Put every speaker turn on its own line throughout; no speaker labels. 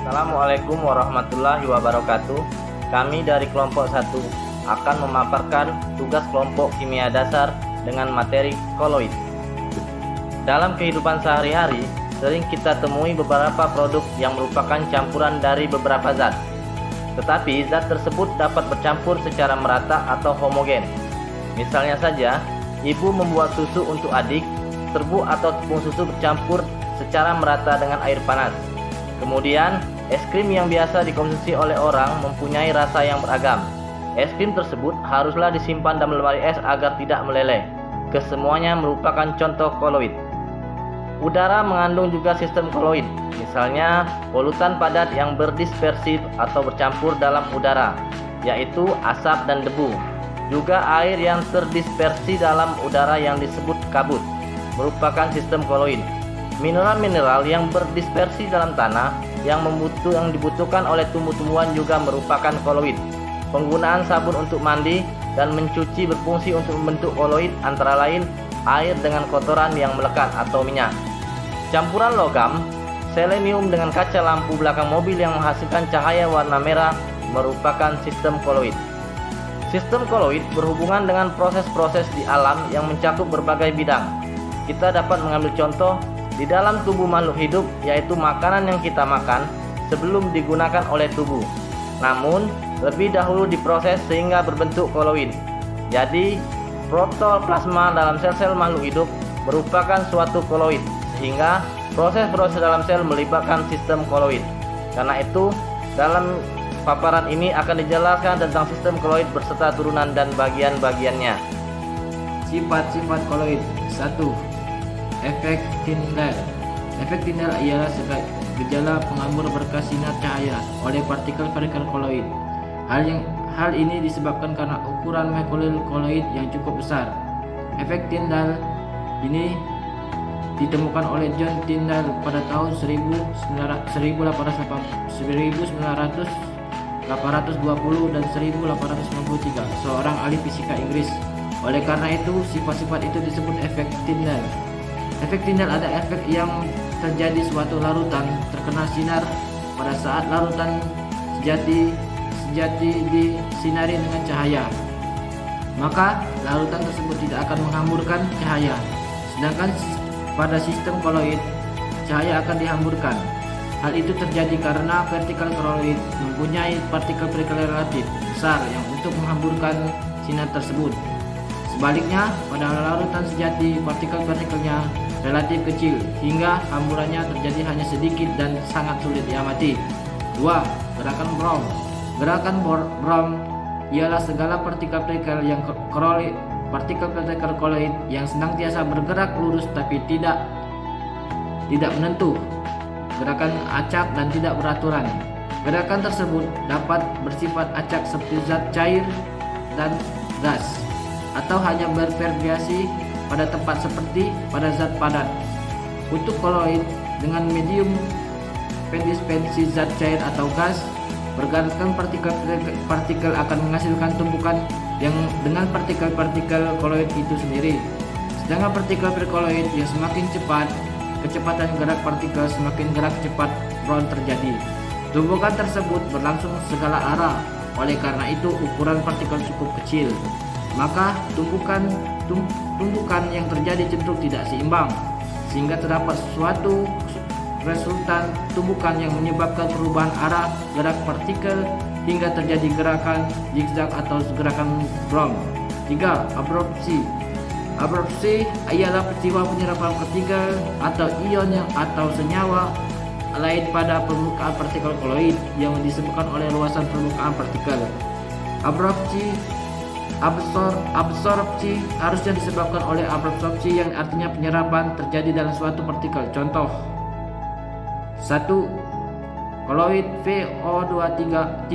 Assalamualaikum warahmatullahi wabarakatuh. Kami dari kelompok 1 akan memaparkan tugas kelompok kimia dasar dengan materi koloid. Dalam kehidupan sehari-hari, sering kita temui beberapa produk yang merupakan campuran dari beberapa zat. Tetapi zat tersebut dapat bercampur secara merata atau homogen. Misalnya saja, ibu membuat susu untuk adik, serbuk atau tepung susu bercampur secara merata dengan air panas. Kemudian, es krim yang biasa dikonsumsi oleh orang mempunyai rasa yang beragam. Es krim tersebut haruslah disimpan dalam lemari es agar tidak meleleh. Kesemuanya merupakan contoh koloid. Udara mengandung juga sistem koloid, misalnya polutan padat yang berdispersi atau bercampur dalam udara, yaitu asap dan debu. Juga air yang terdispersi dalam udara yang disebut kabut, merupakan sistem koloid. Mineral-mineral yang berdispersi dalam tanah yang dibutuhkan oleh tumbuh-tumbuhan juga merupakan koloid. Penggunaan sabun untuk mandi dan mencuci berfungsi untuk membentuk koloid, antara lain air dengan kotoran yang melekat atau minyak. Campuran logam, selenium dengan kaca lampu belakang mobil yang menghasilkan cahaya warna merah merupakan sistem koloid. Sistem koloid berhubungan dengan proses-proses di alam yang mencakup berbagai bidang. Kita dapat mengambil contoh di dalam tubuh makhluk hidup, yaitu makanan yang kita makan sebelum digunakan oleh tubuh, namun lebih dahulu diproses sehingga berbentuk koloid. Jadi protoplasma dalam sel-sel makhluk hidup merupakan suatu koloid, sehingga proses-proses dalam sel melibatkan sistem koloid. Karena itu, dalam paparan ini akan dijelaskan tentang sistem koloid berserta turunan dan bagian-bagiannya.
Sifat-sifat koloid. 1. Efek Tyndall. Efek Tyndall ialah gejala pengambil berkas sinar cahaya oleh partikel-partikel koloid. Hal ini disebabkan karena ukuran molekul koloid yang cukup besar. Efek Tyndall ini ditemukan oleh John Tyndall pada tahun 1820 dan 1893, seorang ahli fisika Inggris. Oleh karena itu, sifat-sifat itu disebut efek Tyndall. Efek Tyndall ada efek yang terjadi suatu larutan terkena sinar pada saat larutan sejati disinari dengan cahaya. Maka larutan tersebut tidak akan menghamburkan cahaya. Sedangkan pada sistem koloid, cahaya akan dihamburkan. Hal itu terjadi karena partikel koloid mempunyai partikel-partikel relatif besar yang untuk menghamburkan sinar tersebut. Sebaliknya, pada larutan sejati partikel-partikelnya relatif kecil hingga hamburannya terjadi hanya sedikit dan sangat sulit diamati. 2. Gerakan Brom. Gerakan Brom ialah segala partikel-partikel koloid yang senantiasa bergerak lurus tapi tidak menentu. Gerakan acak dan tidak beraturan. Gerakan tersebut dapat bersifat acak seperti zat cair dan gas, atau hanya bervariasi pada tempat seperti pada zat padat. Untuk koloid dengan medium pendispensi zat cair atau gas, pergerakan partikel akan menghasilkan tumpukan yang dengan partikel-partikel koloid itu sendiri. Sedangkan partikel koloid yang semakin cepat, kecepatan gerak partikel semakin gerak cepat Brown terjadi. Tumpukan tersebut berlangsung segala arah. Oleh karena itu, ukuran partikel cukup kecil, maka tumpukan yang terjadi cenderung tidak seimbang, sehingga terdapat suatu resultan tumpukan yang menyebabkan perubahan arah gerak partikel hingga terjadi gerakan zigzag atau gerakan Brown. 3. Abrupsi ialah peristiwa penyerapan partikel atau ion atau senyawa lain pada permukaan partikel koloid yang disebabkan oleh luasan permukaan partikel. Absorpsi harusnya disebabkan oleh absorpsi, yang artinya penyerapan terjadi dalam suatu partikel. Contoh: 1. Koloid VO2 3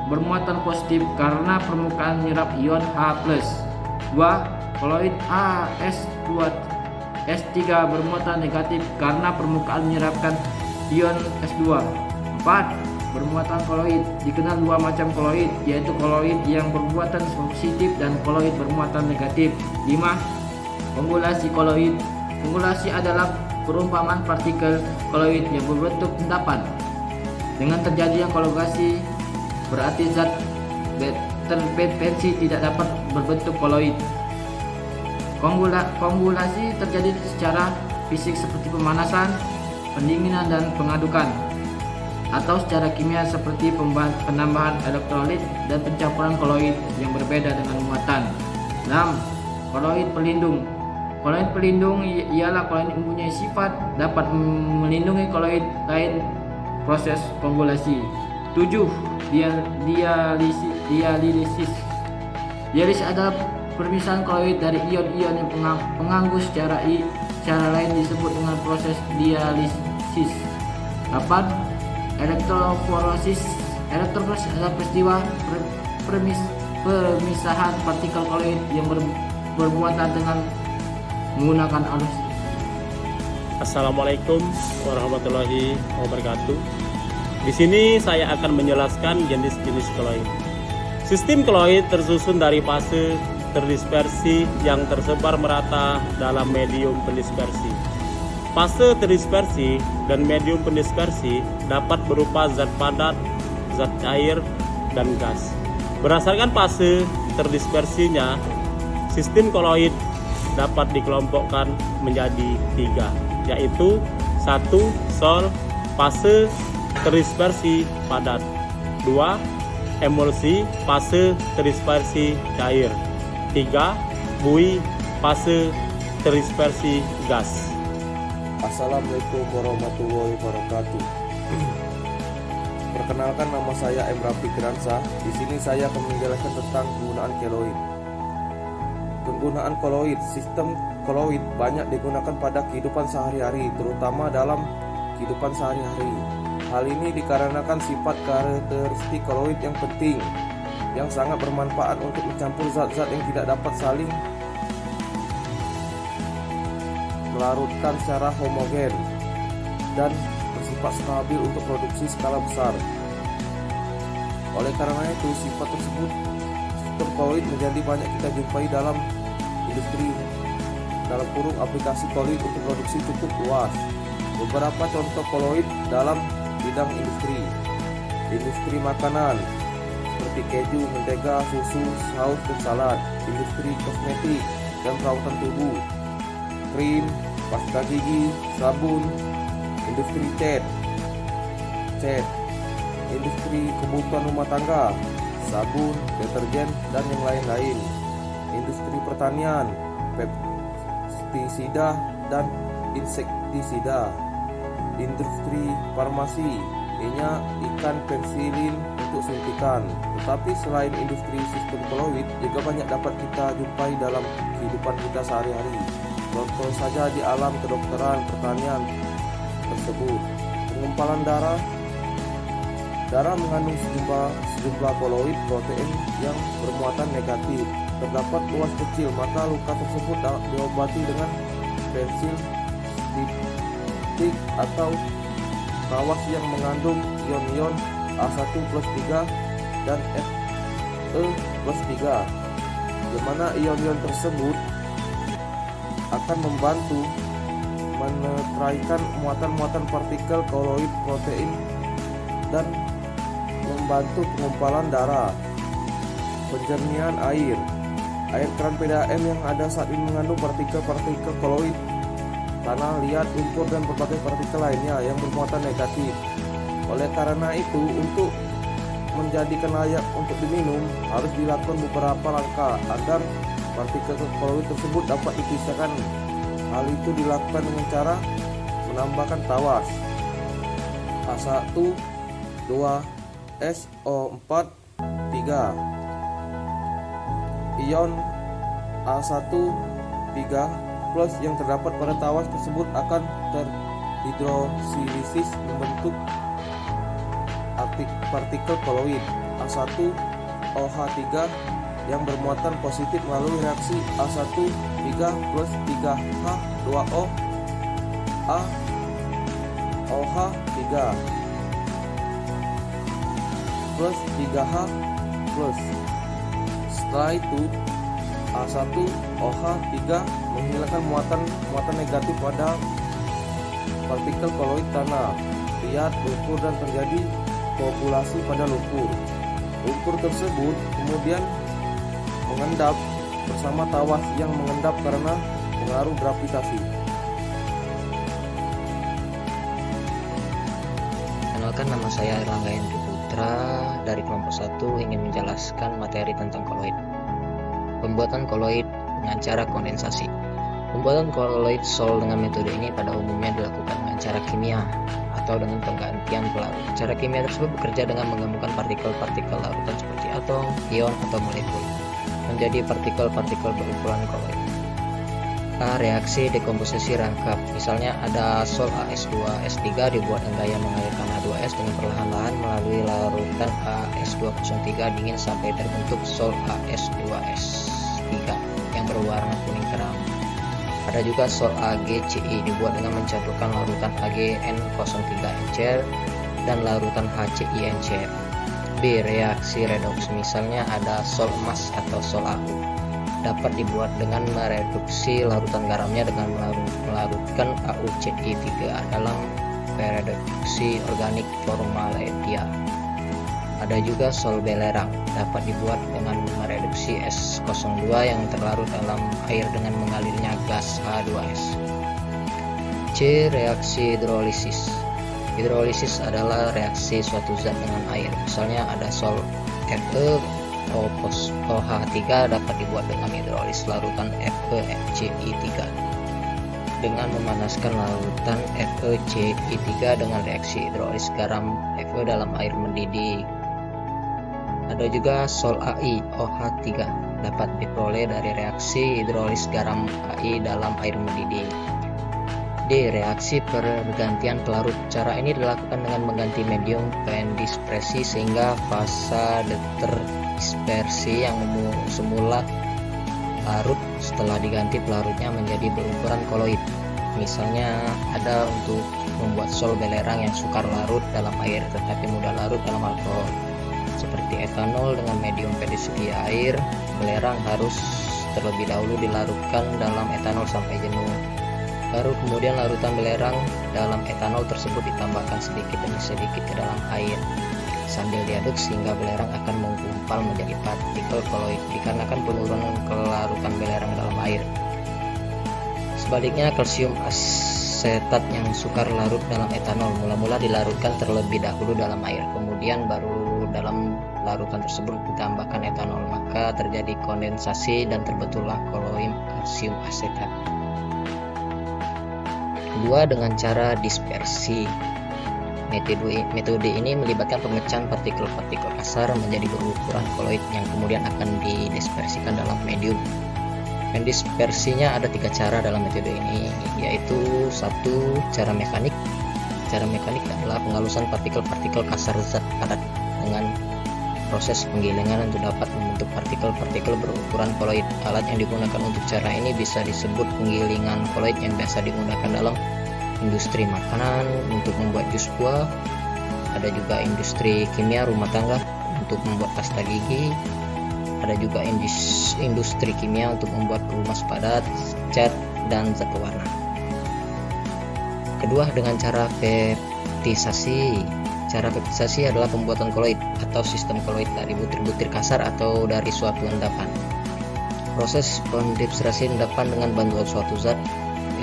bermuatan positif karena permukaan menyerap ion H+. 2. Koloid AS3 bermuatan negatif karena permukaan menyerapkan ion S2. 4. Bermuatan koloid. Dikenal dua macam koloid, yaitu koloid yang bermuatan positif dan koloid bermuatan negatif. 5. Pengulasi koloid. Pengulasi adalah perumpamaan partikel koloid yang berbentuk endapan. Dengan terjadinya koloidasi berarti zat terpensi tidak dapat berbentuk koloid. Koagulasi terjadi secara fisik seperti pemanasan, pendinginan dan pengadukan, atau secara kimia seperti penambahan elektrolit dan pencampuran koloid yang berbeda dengan muatan. 6. Koloid pelindung. Koloid pelindung ialah koloid yang mempunyai sifat dapat melindungi koloid lain proses koagulasi. 7. Dialisis. Dialisis adalah perpisahan koloid dari ion-ion yang pengganggu secara lain disebut dengan proses dialisis. 8. Elektroforesis. Elektroforesis adalah peristiwa pemisahan partikel koloid yang bermuatan dengan menggunakan arus.
Assalamualaikum warahmatullahi wabarakatuh. Di sini saya akan menjelaskan jenis-jenis koloid. Sistem koloid tersusun dari fase terdispersi yang tersebar merata dalam medium pendispersi. Fase terdispersi dan medium pendispersi dapat berupa zat padat, zat cair, dan gas. Berdasarkan fase terdispersinya, sistem koloid dapat dikelompokkan menjadi 3, yaitu 1. Sol, fase terdispersi padat. 2. Emulsi, fase terdispersi cair. 3. Bui, fase terdispersi gas.
Assalamualaikum warahmatullahi wabarakatuh. Perkenalkan, nama saya M. Rafi Kiransa. Di sini saya akan menjelaskan tentang penggunaan koloid. Penggunaan koloid. Sistem koloid banyak digunakan pada kehidupan sehari-hari, terutama dalam kehidupan sehari-hari. Hal ini dikarenakan sifat karakteristik koloid yang penting, yang sangat bermanfaat untuk mencampur zat-zat yang tidak dapat saling melarutkan secara homogen dan bersifat stabil untuk produksi skala besar. Oleh karena itu, sifat tersebut sistem koloid menjadi banyak kita jumpai dalam industri, dalam kurung aplikasi koloid untuk produksi cukup luas. Beberapa contoh koloid dalam bidang industri makanan seperti keju, mentega, susu, saus, dan salad. Industri kosmetik dan perawatan tubuh, krim, pasta gigi, sabun. Industri cat, industri kebutuhan rumah tangga, sabun, deterjen, dan yang lain-lain. Industri pertanian, pestisida dan insektisida. Industri farmasi, minyak, ikan, pensilin untuk suntikan. Tetapi selain industri sistem koloid, juga banyak dapat kita jumpai dalam kehidupan kita sehari-hari. Contoh saja di alam kedokteran, pertanian tersebut. Pengumpalan darah mengandung sejumlah koloid protein yang bermuatan negatif. Terdapat luas kecil, maka luka tersebut dapat diobati dengan pensil stick atau tawas yang mengandung ion-ion A1+3 dan Fe+3, di mana ion-ion tersebut akan membantu menetraikan muatan-muatan partikel koloid protein dan membantu pengumpalan darah. Penjernihan air keran PDAM yang ada saat ini mengandung partikel-partikel koloid, tanah liat, lumpur, dan berbagai partikel lainnya yang bermuatan negatif. Oleh karena itu, untuk menjadikan layak untuk diminum, harus dilakukan beberapa langkah agar partikel koloid tersebut dapat dipisahkan. Hal itu dilakukan dengan cara menambahkan tawas A1, 2, SO4, 3. Ion A1, 3 plus yang terdapat pada tawas tersebut akan terhidrolisis membentuk partikel koloid A1 OH3 yang bermuatan positif melalui reaksi A1 3 plus 3H 2O A OH3 plus 3H plus. Setelah itu A1 OH3 menghilangkan muatan negatif pada partikel koloid tanah, liat, lumpur, dan terjadi berpopulasi pada lumpur. Lumpur tersebut kemudian mengendap bersama tawas yang mengendap karena pengaruh gravitasi.
Kenalkan, nama saya Erlangga Hendri Putra dari kelompok 1 ingin menjelaskan materi tentang koloid. Pembuatan koloid dengan cara kondensasi. Pembuatan koloid sol dengan metode ini pada umumnya dilakukan dengan cara kimia atau dengan penggantian pelarut. Cara kimia tersebut bekerja dengan menggabungkan partikel-partikel larutan seperti atom, ion, atau molekul menjadi partikel-partikel berukuran koloid. A. Reaksi dekomposisi rangkap. Misalnya ada sol AS2S3 dibuat dengan gaya mengalirkan H2S dengan perlahan-lahan melalui larutan AS203 dingin sampai terbentuk sol AS2S3 yang berwarna kuning terang. Ada juga sol AgCi dibuat dengan mencampurkan larutan AgN03 encer dan larutan HCI encer. B. Reaksi redoks. Misalnya ada sol emas atau sol AU. Dapat dibuat dengan mereduksi larutan garamnya dengan melarutkan AuCi3 dalam reduksi organik formaldehyde. Ada juga sol belerang, dapat dibuat dengan mereduksi S02 yang terlarut dalam air dengan mengalirnya gas H2S. C. Reaksi hidrolisis. Hidrolisis adalah reaksi suatu zat dengan air. Misalnya ada sol FeOH3 dapat dibuat dengan hidrolis larutan FeFCI3 dengan memanaskan larutan FeCI3 dengan reaksi hidrolis garam Fe dalam air mendidih. Ada juga sol AiOH3 dapat diperoleh dari reaksi hidrolis garam Ai dalam air mendidih. D. Reaksi pergantian pelarut. Cara ini dilakukan dengan mengganti medium pendispersi sehingga fasa terdispersi yang semula larut setelah diganti pelarutnya menjadi berukuran koloid. Misalnya ada untuk membuat sol belerang yang sukar larut dalam air tetapi mudah larut dalam alkohol. Seperti etanol dengan medium pendispersi air, belerang harus terlebih dahulu dilarutkan dalam etanol sampai jenuh. Baru kemudian larutan belerang dalam etanol tersebut ditambahkan sedikit demi sedikit ke dalam air sambil diaduk sehingga belerang akan menggumpal menjadi partikel koloid dikarenakan penurunan kelarutan belerang dalam air. Sebaliknya, kalsium asetat yang sukar larut dalam etanol mula-mula dilarutkan terlebih dahulu dalam air, kemudian baru dalam larutan tersebut ditambahkan etanol, maka terjadi kondensasi dan terbentuklah koloid kalsium asetat. Kedua, dengan cara dispersi. Metode ini melibatkan pemecahan partikel-partikel kasar menjadi berukuran koloid yang kemudian akan didispersikan dalam medium. Mendispersinya ada 3 cara dalam metode ini, yaitu 1. Cara mekanik. Cara mekanik adalah penghalusan partikel-partikel kasar zat padat dengan proses penggilingan untuk dapat membentuk partikel-partikel berukuran koloid. Alat yang digunakan untuk cara ini bisa disebut penggilingan koloid yang biasa digunakan dalam industri makanan untuk membuat jus buah. Ada juga industri kimia rumah tangga untuk membuat pasta gigi. Ada juga industri kimia untuk membuat pelumas padat, cat, dan zat pewarna. Kedua, dengan cara peptisasi. Cara peptisasi adalah pembuatan koloid atau sistem koloid dari butir-butir kasar atau dari suatu endapan. Proses pendispersi endapan dengan bantuan suatu zat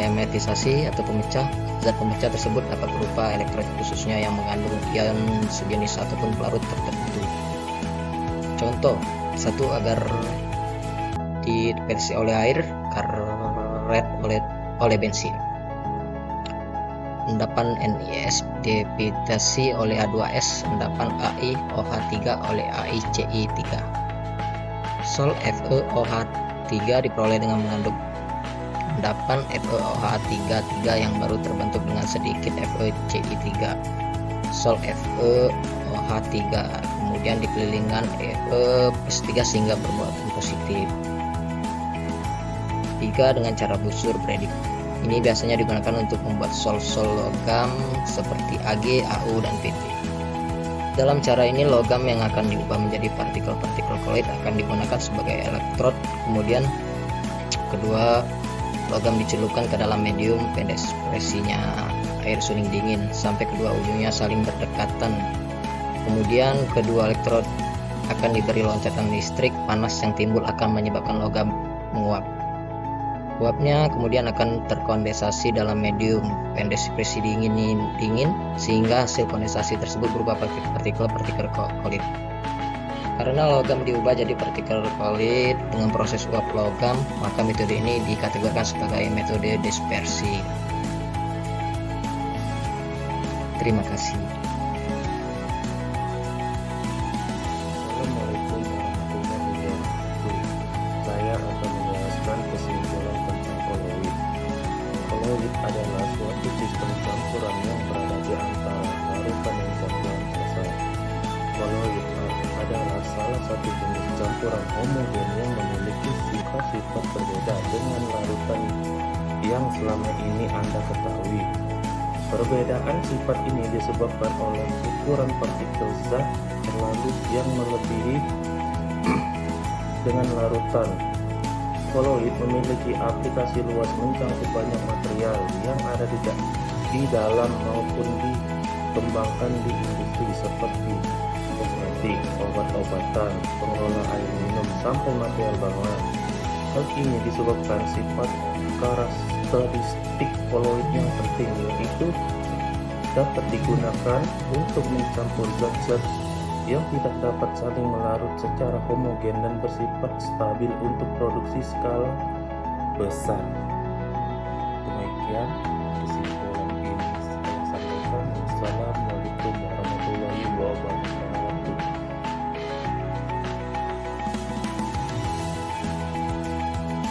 hermetisasi atau pemecah. Zat pemecah tersebut dapat berupa elektrolit khususnya yang mengandung ion sejenis ataupun pelarut tertentu. Contoh, 1. Agar dispersi oleh air, karet oleh bensin. Endapan NiS depetasi oleh A2S, endapan AiOH3 oleh AiCi3. Sol FeOH3 diperoleh dengan mengandung endapan FeOH3 yang baru terbentuk dengan sedikit FeCi3. Sol FeOH3 kemudian dikelilingkan Fe+3 sehingga bermuatan positif. 3. Dengan cara busur predik. Ini biasanya digunakan untuk membuat sol-sol logam seperti Ag, Au, dan Pt. Dalam cara ini, logam yang akan diubah menjadi partikel-partikel koloid akan digunakan sebagai elektrod. Kemudian, kedua, logam dicelupkan ke dalam medium pendispersinya air suling dingin sampai kedua ujungnya saling berdekatan. Kemudian kedua elektrod akan diberi loncatan listrik panas yang timbul akan menyebabkan logam menguap. Uapnya kemudian akan terkondensasi dalam medium depresi dingin sehingga hasil kondensasi tersebut berupa partikel-partikel kolit. Karena logam diubah jadi partikel kolit dengan proses uap logam, maka metode ini dikategorikan sebagai metode dispersi. Terima kasih.
Assalamualaikum warahmatullahi wabarakatuh. Saya akan menjelaskan kesimpulan tentang koloid. Koloid adalah suatu sistem campuran yang berada di antara larutan dan campuran dasar. Koloid adalah salah satu jenis campuran homogen yang memiliki sifat-sifat berbeda dengan larutan yang selama ini Anda ketahui. Perbedaan sifat ini disebabkan oleh ukuran partikel zat terlalu yang melebihi dengan larutan. Koloid memiliki aplikasi luas mencakup banyak material yang ada di dalam maupun dikembangkan di industri seperti kosmetik, obat-obatan, pengelola air minum, sampai material bangunan. Hal ini disebabkan sifat karakteristik koloid yang penting, yaitu dapat digunakan untuk mencampur zat-zat yang tidak dapat saling melarut secara homogen dan bersifat stabil untuk produksi skala besar. Demikian kesimpulan.